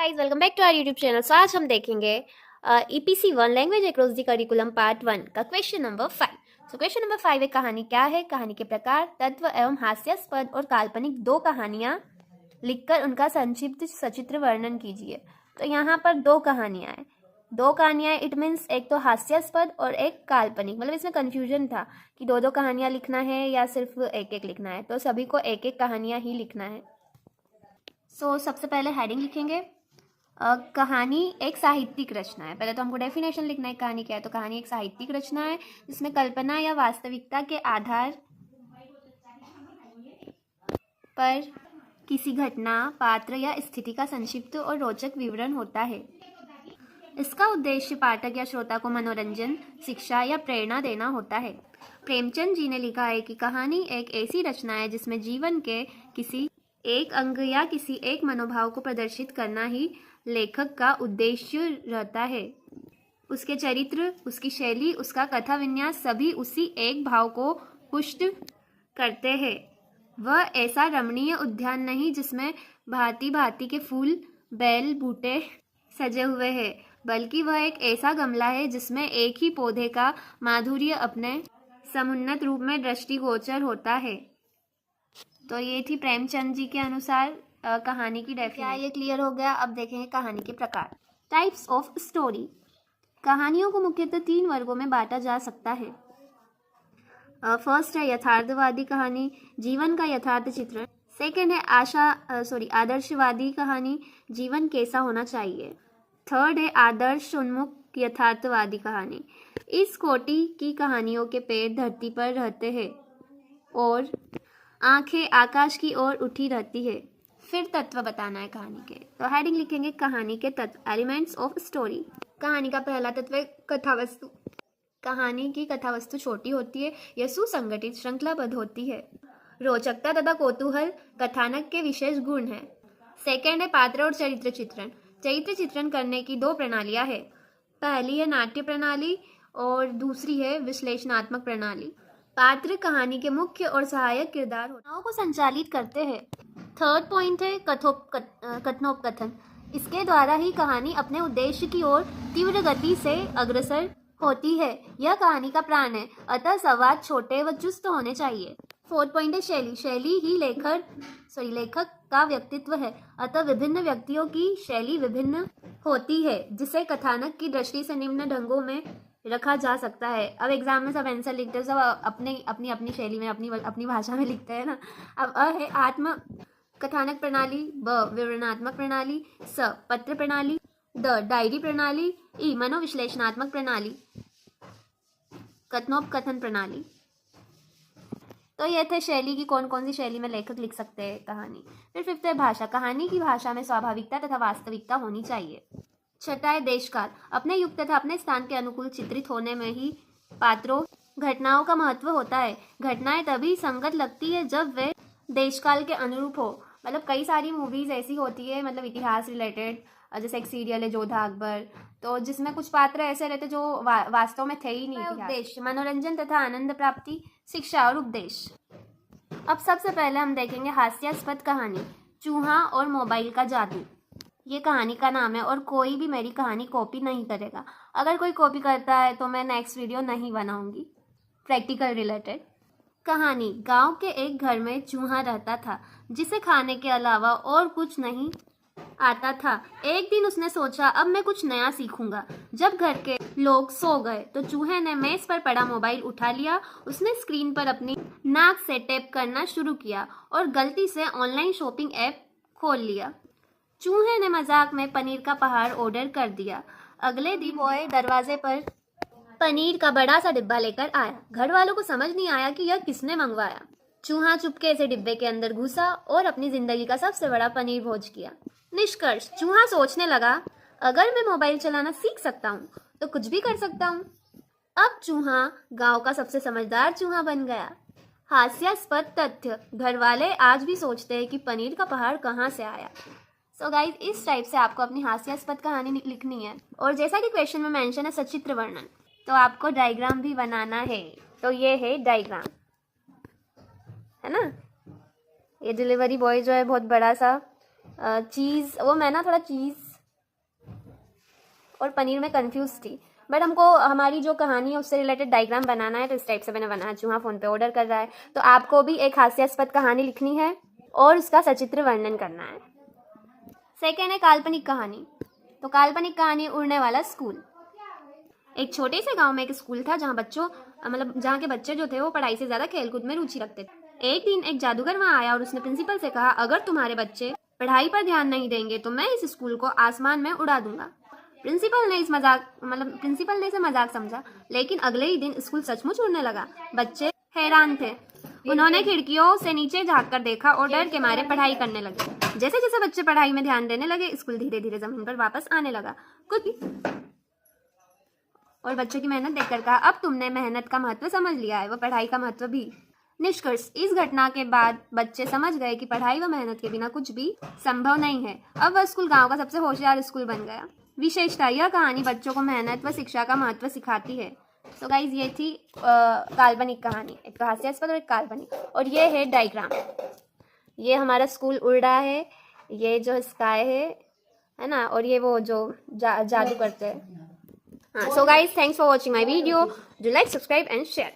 Guys welcome back to our YouTube channel. So आज हम देखेंगे EPC 1 language across the curriculum part 1 का question number 5। So question number 5 है कहानी क्या है, कहानी के प्रकार, तत्व एवं हास्यास्पद और काल्पनिक दो कहानियां लिखकर उनका संक्षिप्त सचित्र वर्णन कीजिए। तो यहाँ पर दो कहानियां इट मीन्स एक तो हास्यास्पद और एक काल्पनिक। मतलब इसमें कंफ्यूजन था कि दो कहानियां लिखना है या सिर्फ एक एक लिखना है, तो सभी को एक एक कहानियां ही लिखना है। सो सबसे पहले हेडिंग लिखेंगे कहानी एक साहित्यिक रचना है। पहले तो हमको डेफिनेशन लिखना है कहानी क्या है। तो कहानी एक साहित्यिक रचना है जिसमें कल्पना या वास्तविकता के आधार पर किसी घटना, पात्र या स्थिति का संक्षिप्त और रोचक विवरण होता है। इसका उद्देश्य पाठक या श्रोता को मनोरंजन, शिक्षा या प्रेरणा देना होता है। प्रेमचंद जी ने लिखा है कि कहानी एक ऐसी रचना है जिसमें जीवन के किसी एक अंग या किसी एक मनोभाव को प्रदर्शित करना ही लेखक का उद्देश्य रहता है। उसके चरित्र, उसकी शैली, उसका कथा विन्यास सभी उसी एक भाव को पुष्ट करते हैं। वह ऐसा रमणीय उद्यान नहीं जिसमें भांति भांति के फूल, बैल, बूटे सजे हुए हैं, बल्कि वह एक ऐसा गमला है जिसमें एक ही पौधे का माधुर्य अपने समुन्नत रूप में दृष्टिगोचर होता है। तो ये थी प्रेमचंद जी के अनुसार कहानी की डेफिनेशन। क्या ये क्लियर हो गया? अब देखेंगे कहानी के प्रकार। Types of story. कहानियों को मुख्यतः 3 वर्गों में बांटा जा सकता है। फर्स्ट है यथार्थवादी कहानी, जीवन का यथार्थ चित्रण। सेकंड है आदर्शवादी कहानी, जीवन कैसा होना चाहिए। थर्ड है आदर्श उन्मुख यथार्थवादी कहानी। इस कोटि की कहानियों के पैर धरती पर रहते हैं और आंखें आकाश की ओर उठी रहती है। फिर तत्व बताना है कहानी के। तो हेडिंग लिखेंगे कहानी के तत्व, एलिमेंट्स ऑफ स्टोरी। कहानी का पहला तत्व है कथावस्तु। कहानी की कथावस्तु छोटी होती है, यह सुसंगठित श्रृंखलाबद्ध होती है। रोचकता तथा कौतूहल कथानक के विशेष गुण है। सेकेंड है पात्र और चरित्र चित्रण। चरित्र चित्रण करने की 2 प्रणालियां है। पहली है नाट्य प्रणाली और दूसरी है विश्लेषणात्मक प्रणाली। पात्र कहानी के मुख्य और सहायक किरदार घटनाओं को संचालित करते हैं। थर्ड पॉइंट है कथनोपकथन। इसके द्वारा ही कहानी अपने उद्देश्य की ओर तीव्र गति से अग्रसर होती है। यह कहानी का प्राण है, अतः संवाद छोटे व चुस्त होने चाहिए। फोर्थ पॉइंट है शैली। शैली ही लेखक का व्यक्तित्व है, अतः विभिन्न व्यक्तियों की शैली विभिन्न होती है, जिसे कथानक की दृष्टि से निम्न ढंगों में रखा जा सकता है। अब एग्जाम में सब आंसर लिखते हैं, सब अपनी शैली में अपनी भाषा में लिखते हैं ना। अब है आत्म कथानक प्रणाली, ब विवरणात्मक प्रणाली, स पत्र प्रणाली, द डायरी प्रणाली, ई मनोविश्लेषणात्मक प्रणाली, कथनोपकथन प्रणाली। तो ये थे शैली की कौन कौन सी शैली में लेखक लिख सकते हैं कहानी। फिर फिफ्थ है भाषा। कहानी की भाषा में स्वाभाविकता तथा वास्तविकता होनी चाहिए। छठा है देशकाल। अपने युग तथा अपने स्थान के अनुकूल चित्रित होने में ही पात्रों, घटनाओं का महत्व होता है। घटनाएं तभी संगत लगती है जब वे देशकाल के अनुरूप हो। मतलब कई सारी मूवीज ऐसी होती है, मतलब इतिहास रिलेटेड, जैसे एक सीरियल है जोधा अकबर, तो जिसमें कुछ पात्र ऐसे रहते जो वास्तव में थे ही नहीं। उद्देश्य मनोरंजन तथा आनंद प्राप्ति, शिक्षा और उपदेश। अब सबसे पहले हम देखेंगे हास्यास्पद कहानी, चूहा और मोबाइल का जादू। ये कहानी का नाम है और कोई भी मेरी कहानी कॉपी नहीं करेगा। अगर कोई कॉपी करता है तो मैं नेक्स्ट वीडियो नहीं बनाऊंगी प्रैक्टिकल रिलेटेड। कहानी, गांव के एक घर में चूहा रहता था जिसे खाने के अलावा और कुछ नहीं आता था। एक दिन उसने सोचा अब मैं कुछ नया सीखूंगा। जब घर के लोग सो गए तो चूहे ने मेज पर पड़ा मोबाइल उठा लिया। उसने स्क्रीन पर अपनी नाक से टैप करना शुरू किया और गलती से ऑनलाइन शॉपिंग ऐप खोल लिया। चूहे ने मजाक में पनीर का पहाड़ ऑर्डर कर दिया। अगले दिन बॉय दरवाजे पर पनीर का बड़ा सा डिब्बा लेकर आया। घर वालों को समझ नहीं आया कि यह किसने मंगवाया। चूहा चुपके से डिब्बे के अंदर घुसा और अपनी जिंदगी का सबसे बड़ा पनीर भोज किया। निष्कर्ष, चूहा सोचने लगा अगर मैं मोबाइल चलाना सीख सकता हूँ तो कुछ भी कर सकता हूँ। अब चूहा गांव का सबसे समझदार चूहा बन गया। हास्यास्पद तथ्य, घर वाले आज भी सोचते हैं कि पनीर का पहाड़ कहाँ से आया। सो गाइज, इस टाइप से आपको अपनी हास्यास्पद कहानी लिखनी है। और जैसा कि क्वेश्चन में मेंशन है सचित्र वर्णन, तो आपको डायग्राम भी बनाना है। तो ये है डायग्राम, है ना। ये डिलीवरी बॉय जो है बहुत बड़ा सा चीज़, वो मैं ना थोड़ा चीज़ और पनीर में कंफ्यूज थी, बट हमको हमारी जो कहानी है उससे रिलेटेड डायग्राम बनाना है, तो इस टाइप से मैंने बनाया। चूहा फ़ोन पे ऑर्डर कर रहा है, तो आपको भी एक हास्यास्पद कहानी लिखनी है और उसका सचित्र वर्णन करना है। सेकेंड है काल्पनिक कहानी। तो काल्पनिक कहानी उड़ने वाला स्कूल। एक छोटे से गांव में एक स्कूल था जहां जहाँ के बच्चे जो थे वो पढ़ाई से ज़्यादा खेलकूद में रुचि रखते थे। एक दिन एक जादूगर वहाँ आया और उसने प्रिंसिपल से कहा, अगर तुम्हारे बच्चे पढ़ाई पर ध्यान नहीं देंगे तो मैं इस स्कूल को आसमान में उड़ा दूंगा। प्रिंसिपल ने इसे मजाक समझा, लेकिन अगले ही दिन स्कूल सचमुच उड़ने लगा। बच्चे हैरान थे। उन्होंने खिड़कियों से नीचे झांक कर देखा और डर के मारे पढ़ाई करने लगे। जैसे जैसे बच्चे पढ़ाई में ध्यान देने लगे, स्कूल धीरे धीरे जमीन पर वापस आने लगा। और बच्चों की मेहनत देखकर कहा, अब तुमने मेहनत का महत्व समझ लिया है, वो पढ़ाई का महत्व भी। निष्कर्ष, इस घटना के बाद बच्चे समझ गए कि पढ़ाई व मेहनत के बिना कुछ भी संभव नहीं है। अब वह स्कूल गांव का सबसे होशियार स्कूल बन गया। विशेषता, यह कहानी बच्चों को मेहनत व शिक्षा का महत्व सिखाती है। तो गाइज ये थी काल्पनिक कहानी, एक हास्यास्पद और एक काल्पनिक। और ये है डायग्राम। ये हमारा स्कूल उड़ रहा है, ये जो स्काई है ना, और ये वो जो जादू करते हैं। हाँ, so guys, thanks for watching my video. Do like, subscribe and share.